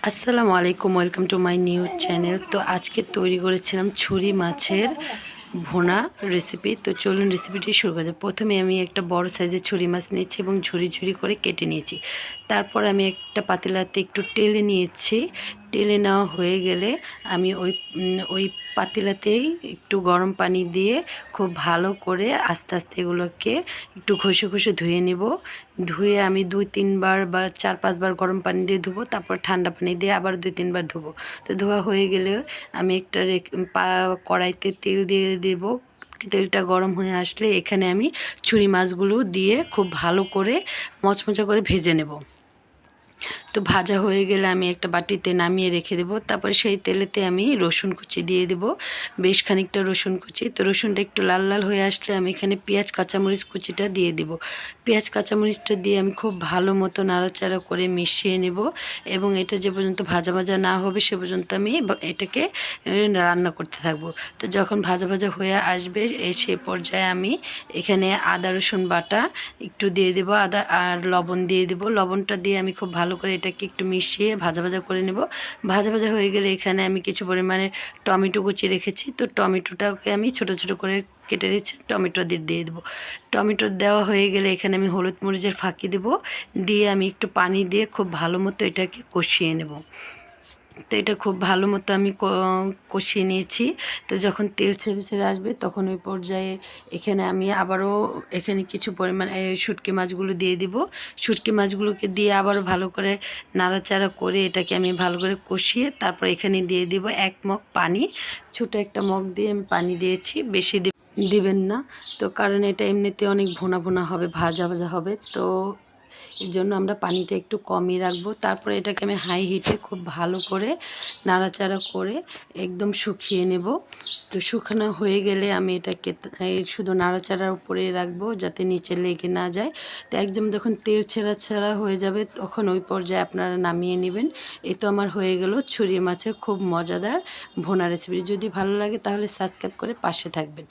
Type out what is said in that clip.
আসসালামু আলাইকুম, welcome to my new channel. তো আজকে তৈরি করেছিলাম ছুরি মাছের ভুনা রেসিপি। তো চলুন রেসিপিটি শুরু করা যাক। প্রথমে আমি একটা বড় সাইজের ছুরি মাছ নিয়েছি এবং ঝুরি ঝুরি করে কেটে নিয়েছি। তারপর আমি একটা পাতিলাতে একটু টেলে নিয়েছি। টেলে নেওয়া হয়ে গেলে আমি ওই পাতিলাতেই একটু গরম পানি দিয়ে খুব ভালো করে আস্তে আস্তে এগুলোকে একটু ঘষে ঘষে ধুয়ে নেব। ধুয়ে আমি 2-3 বার বা 4-5 বার গরম পানি দিয়ে ধুবো, তারপর ঠান্ডা পানি দিয়ে আবার 2-3 বার ধুবো। তো ধোয়া হয়ে গেলে আমি একটা কড়াইতে তেল দিয়ে দেবো। তেলটা গরম হয়ে আসলে এখানে আমি ছুরি মাছগুলো দিয়ে খুব ভালো করে মচমচা করে ভেজে নেব। তো ভাজা হয়ে গেলে আমি একটা বাটিতে নামিয়ে রেখে দেবো। তারপরে সেই তেলেতে আমি রসুন কুচি দিয়ে দেবো, বেশ খানিকটা রসুন কুচি। তো রসুনটা একটু লাল লাল হয়ে আসলে আমি এখানে পেঁয়াজ কাঁচামরিচ কুচিটা দিয়ে দেবো। পেঁয়াজ কাঁচামরিচটা দিয়ে আমি খুব ভালো মতো নাড়াচাড়া করে মিশিয়ে নেব এবং এটা যে পর্যন্ত ভাজা ভাজা না হবে সে পর্যন্ত আমি এটাকে রান্না করতে থাকবো। তো যখন ভাজা ভাজা হয়ে আসবে সে পর্যায়ে আমি এখানে আদা রসুন বাটা একটু দিয়ে দেবো, আদা আর লবণ দিয়ে দেবো। লবণটা দিয়ে আমি খুব ভালো করে এটাকে একটু মিশিয়ে ভাজা ভাজা করে নেব। ভাজা ভাজা হয়ে গেলে এখানে আমি কিছু পরিমাণে টমেটো কুচি রেখেছি। তো টমেটোটাকে আমি ছোট ছোট করে কেটে রেখেছি, টমেটো দিয়ে দেবো। টমেটো দেওয়া হয়ে গেলে এখানে আমি হলুদ মরিচের ফাঁকি দেবো, দিয়ে আমি একটু পানি দিয়ে খুব ভালো মতো এটাকে কষিয়ে নেব। তো এটা খুব ভালো মতো আমি কষিয়ে নিয়েছি। তো যখন তেল ছেড়ে ছেড়ে আসবে তখন ওই পর্যায়ে এখানে আমি আবারও এখানে কিছু পরিমাণ শুটকি মাছগুলো দিয়ে দিব। শুটকি মাছগুলোকে দিয়ে আবারও ভালো করে নাড়াচাড়া করে এটাকে আমি ভালো করে কষিয়ে তারপর এখানে দিয়ে দিব 1 মগ পানি। ছোটো একটা মগ দিয়ে আমি পানি দিয়েছি, বেশি দিবেন না। তো কারণ এটা এমনিতে অনেক ভুনা ভুনা হবে, ভাজা ভাজা হবে। তো এর জন্য আমরা পানিটা একটু কমই রাখবো। তারপরে এটাকে আমি হাই হিটে খুব ভালো করে নাড়াচাড়া করে একদম শুকিয়ে নেব। তো শুকানো হয়ে গেলে আমি এটাকে শুধু নাড়াচাড়ার উপরে রাখবো যাতে নিচে লেগে না যায়। তো একদম যখন তেল ছেড়া ছেড়া হয়ে যাবে তখন ওই পর্যায়ে আপনারা নামিয়ে নেবেন। এই তো আমার হয়ে গেল ছুরি মাছের খুব মজাদার ভুনা রেসিপি। যদি ভালো লাগে তাহলে সাবস্ক্রাইব করে পাশে থাকবেন।